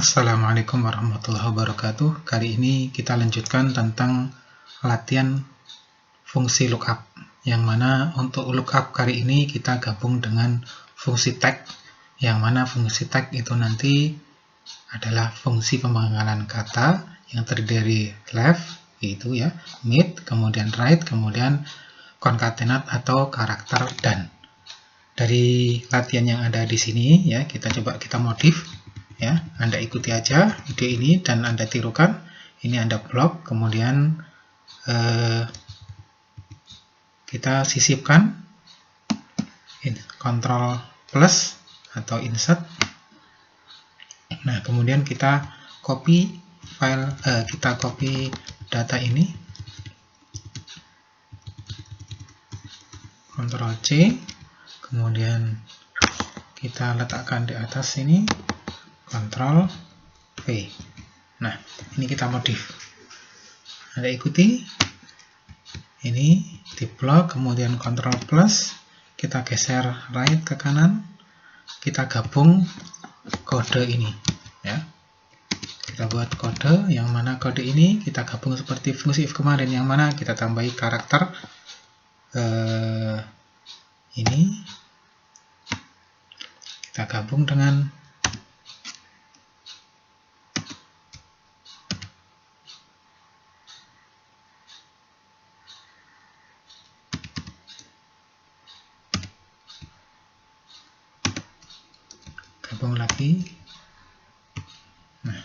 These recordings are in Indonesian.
Assalamualaikum warahmatullahi wabarakatuh. Kali ini kita lanjutkan tentang latihan fungsi lookup, yang mana untuk lookup kali ini kita gabung dengan fungsi tag, yang mana fungsi tag itu nanti adalah fungsi pemanggalan kata yang terdiri dari left, yaitu ya mid, kemudian right, kemudian concatenate atau karakter dan. Dari latihan yang ada di sini ya, kita modif ya. Anda ikuti aja video ini dan Anda tirukan. Ini Anda blok, kemudian kita sisipkan Ctrl plus atau insert. Nah, kemudian kita copy file, kita copy data ini, Ctrl C, kemudian kita letakkan di atas sini, Ctrl V. Nah, ini kita modif. Anda ikuti. Ini di blok, kemudian Ctrl plus, kita geser right ke kanan, kita gabung kode ini ya. Kita buat kode, yang mana kode ini kita gabung seperti fungsi if kemarin, yang mana kita tambahi karakter ini, kita gabung dengan gabung lagi. Nah,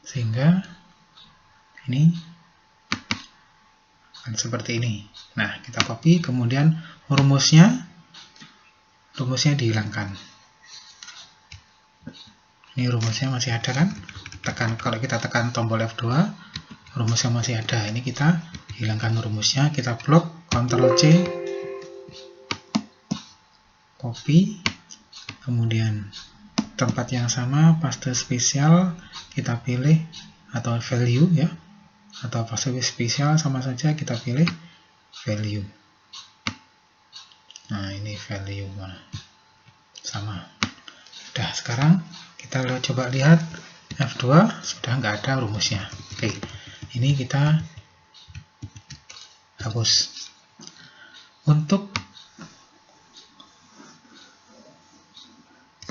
sehingga ini akan seperti ini. Nah, kita copy, kemudian rumusnya dihilangkan. Ini rumusnya masih ada kan? Kalau kita tekan tombol F2, rumusnya masih ada. Ini kita hilangkan rumusnya, kita blok, Ctrl C, copy, kemudian tempat yang sama, paste spesial, kita pilih, atau value ya, atau paste spesial sama saja, kita pilih value. Nah, ini value sama. Udah, sekarang kita coba lihat F2, sudah nggak ada rumusnya. Oke, ini kita hapus. Untuk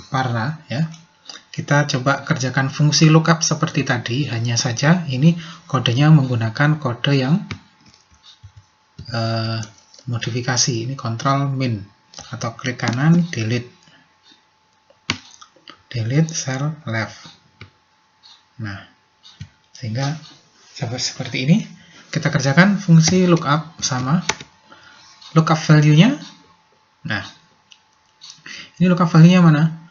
warna ya, kita coba kerjakan fungsi lookup seperti tadi, hanya saja ini kodenya menggunakan kode yang modifikasi. Ini Ctrl min atau klik kanan, delete cell left. Nah, sehingga seperti ini. Kita kerjakan fungsi lookup sama lookup value-nya. Nah, ini lookup value-nya mana?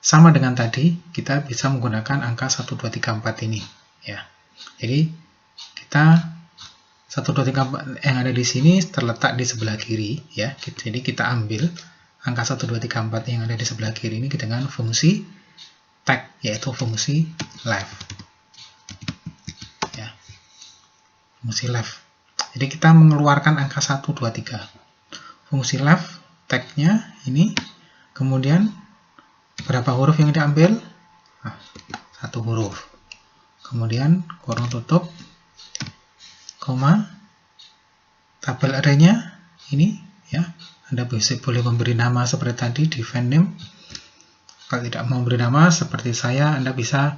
Sama dengan tadi, kita bisa menggunakan angka 1, 2, 3, 4 ini ya. Jadi kita 1, 2, 3, 4 yang ada di sini terletak di sebelah kiri ya. Jadi kita ambil angka 1, 2, 3, 4 yang ada di sebelah kiri ini dengan fungsi tag, yaitu fungsi left ya. Fungsi left. Jadi kita mengeluarkan angka 1, 2, 3. Fungsi left tag-nya ini, kemudian berapa huruf yang diambil? Nah, 1 huruf. Kemudian kurung tutup, koma, tabel array-nya ini ya. Anda boleh memberi nama seperti tadi, define name. Kalau tidak mau memberi nama seperti saya, Anda bisa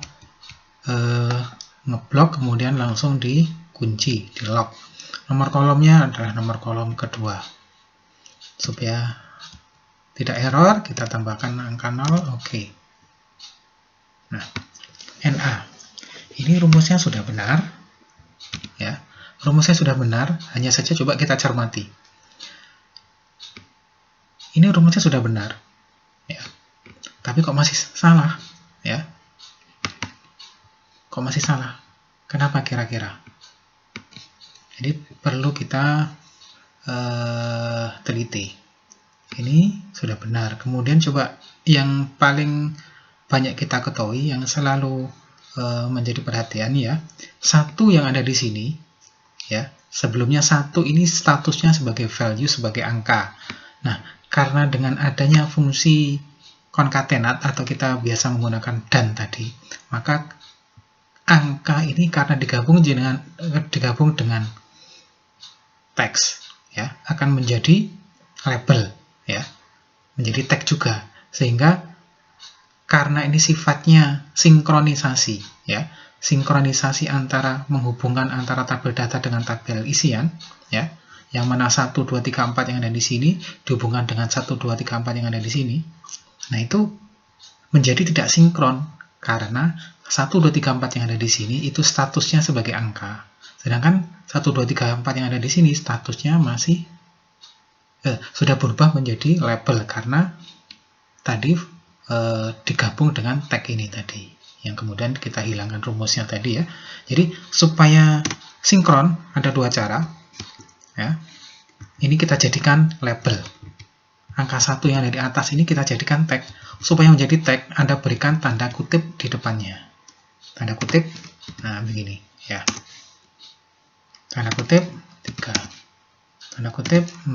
ngeblok, kemudian langsung dikunci, di lock. Nomor kolomnya adalah nomor kolom kedua. Supaya tidak error, kita tambahkan angka 0, oke. Nah, NA. Ini rumusnya sudah benar. Ya, rumusnya sudah benar, hanya saja coba kita cermati. Ini rumusnya sudah benar. Ya. Tapi kok masih salah? Ya. Kok masih salah? Kenapa kira-kira? Jadi perlu kita teliti. Ini sudah benar. Kemudian coba yang paling banyak kita ketahui, yang selalu menjadi perhatian ya, 1 yang ada di sini ya, sebelumnya 1 ini statusnya sebagai value, sebagai angka. Nah, karena dengan adanya fungsi konkatenat atau kita biasa menggunakan dan tadi, maka angka ini karena digabung dengan teks ya, akan menjadi label ya, menjadi tag juga. Sehingga karena ini sifatnya sinkronisasi ya, sinkronisasi antara menghubungkan antara tabel data dengan tabel isian ya, yang mana 1 2 3 4 yang ada di sini dihubungkan dengan 1 2 3 4 yang ada di sini. Nah, itu menjadi tidak sinkron karena 1 2 3 4 yang ada di sini itu statusnya sebagai angka. Sedangkan 1 2 3 4 yang ada di sini statusnya masih sudah berubah menjadi label karena tadi digabung dengan tag ini tadi, yang kemudian kita hilangkan rumusnya tadi ya. Jadi supaya sinkron ada dua cara ya. Ini kita jadikan label. Angka 1 yang ada di atas ini kita jadikan tag. Supaya menjadi tag, Anda berikan tanda kutip di depannya. Tanda kutip, nah begini ya. Tanda kutip 3. Tanda kutip 4.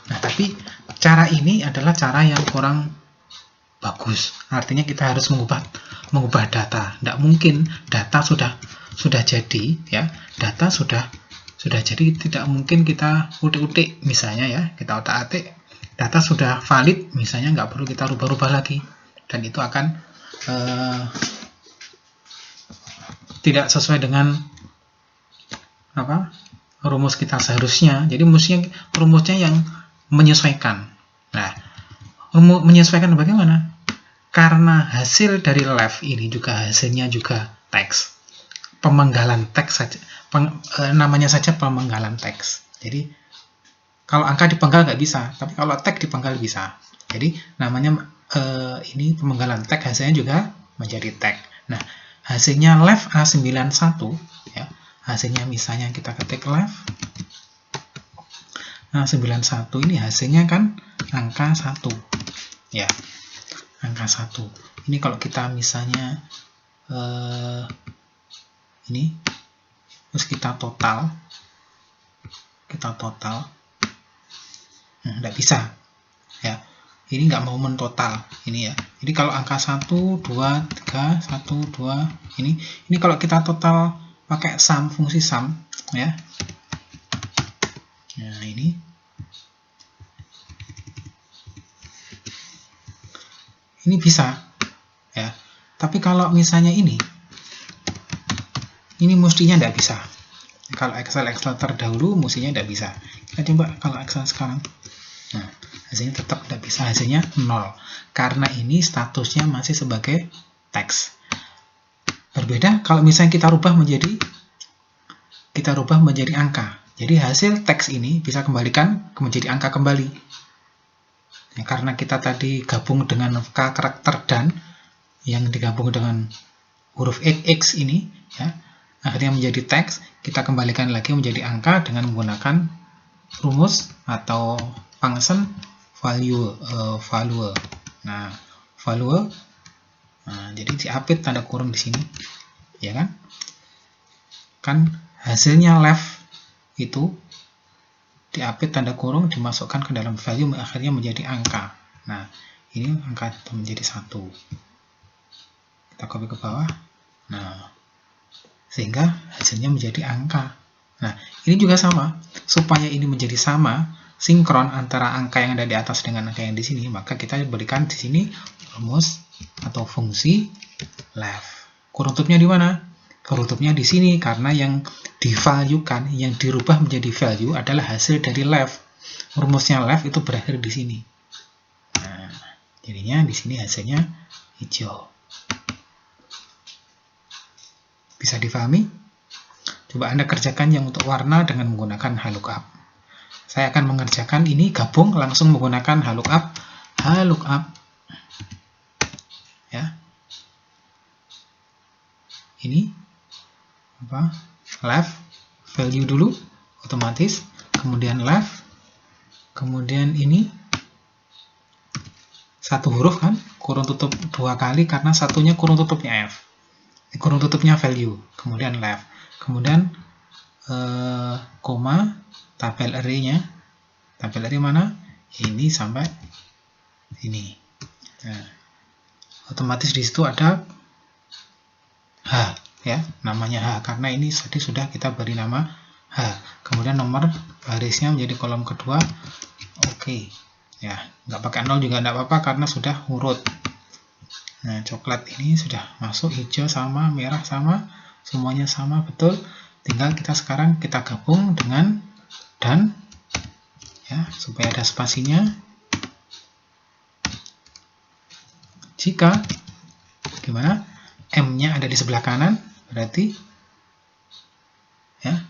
Nah, tapi cara ini adalah cara yang kurang bagus. Artinya kita harus mengubah data. Tidak mungkin data sudah jadi ya. Data sudah jadi, tidak mungkin kita utik-utik misalnya ya, kita otak-atik. Data sudah valid misalnya, nggak perlu kita rubah-rubah lagi. Dan itu akan tidak sesuai dengan rumus kita seharusnya. Jadi rumusnya yang menyesuaikan. Nah, menyesuaikan bagaimana? Karena hasil dari left ini juga hasilnya juga teks. Pemenggalan teks saja, namanya saja pemenggalan teks. Jadi kalau angka dipenggal nggak bisa, tapi kalau tag dipenggal bisa. Jadi namanya ini pemenggalan tag, hasilnya juga menjadi tag. Nah, hasilnya left A91 ya. Hasilnya misalnya kita ketik left A91, ini hasilnya kan angka 1 ya. Angka 1. Ini kalau kita misalnya ini terus kita total nggak bisa ya, ini nggak mau mentotal ini ya. Jadi kalau angka 1 2 3 1 2 ini kalau kita total pakai sum, fungsi sum ya. Nah, ini bisa ya. Tapi kalau misalnya ini mestinya tidak bisa. Kalau Excel terdahulu mestinya tidak bisa. Kita coba kalau Excel sekarang. Nah, hasilnya tetap tidak bisa, hasilnya 0. Karena ini statusnya masih sebagai teks. Berbeda kalau misalnya kita rubah menjadi angka. Jadi hasil teks ini bisa kembalikan menjadi angka kembali. Ya, karena kita tadi gabung dengan karakter dan yang digabung dengan huruf X ini ya, akhirnya menjadi teks. Kita kembalikan lagi menjadi angka dengan menggunakan rumus atau function value. Nah, value. Nah, jadi diapit tanda kurung di sini, ya kan? Kan hasilnya left itu diapit tanda kurung, dimasukkan ke dalam value, akhirnya menjadi angka. Nah, ini angka menjadi 1. Kita copy ke bawah. Nah, sehingga hasilnya menjadi angka. Nah, ini juga sama. Supaya ini menjadi sama, sinkron antara angka yang ada di atas dengan angka yang di sini, maka kita berikan di sini rumus atau fungsi left. Kurung tutupnya di mana? Kurung tutupnya di sini, karena yang divaluekan, yang dirubah menjadi value adalah hasil dari left. Rumusnya left itu berakhir di sini. Nah, jadinya di sini hasilnya hijau. Bisa difahami? Coba Anda kerjakan yang untuk warna dengan menggunakan VLOOKUP. Saya akan mengerjakan ini gabung langsung menggunakan VLOOKUP. Ya. Ini left value dulu otomatis, kemudian left, kemudian ini satu huruf kan, kurung tutup 2 kali karena satunya kurung tutupnya F. Kurung tutupnya value, kemudian left, kemudian koma, tabel array-nya. Tabel array mana? Ini sampai ini. Nah, otomatis di situ ada H, ya, namanya H karena ini tadi sudah kita beri nama H. Kemudian nomor barisnya menjadi kolom kedua. Oke. Ya, nggak pakai 0 juga nggak apa-apa karena sudah urut. Nah, coklat ini sudah masuk, hijau sama, merah sama, semuanya sama, betul. Tinggal sekarang kita gabung dengan dan, ya, supaya ada spasinya. Jika gimana? M-nya ada di sebelah kanan, berarti ya.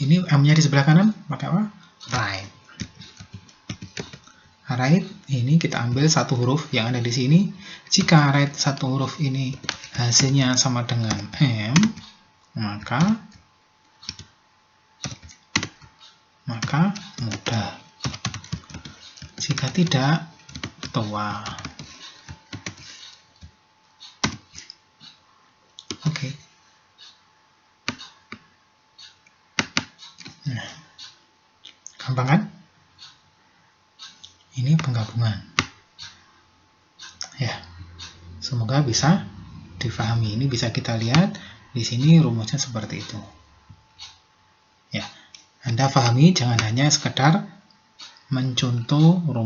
Ini M-nya di sebelah kanan, pakai apa? Right. Right, ini kita ambil satu huruf yang ada di sini. Jika right satu huruf ini hasilnya sama dengan M, maka mudah. Jika tidak, tua. Oke. Nah, gampang kan? Ini penggabungan. Ya, semoga bisa difahami. Ini bisa kita lihat di sini rumusnya seperti itu. Ya, Anda pahami, jangan hanya sekedar mencontoh rumus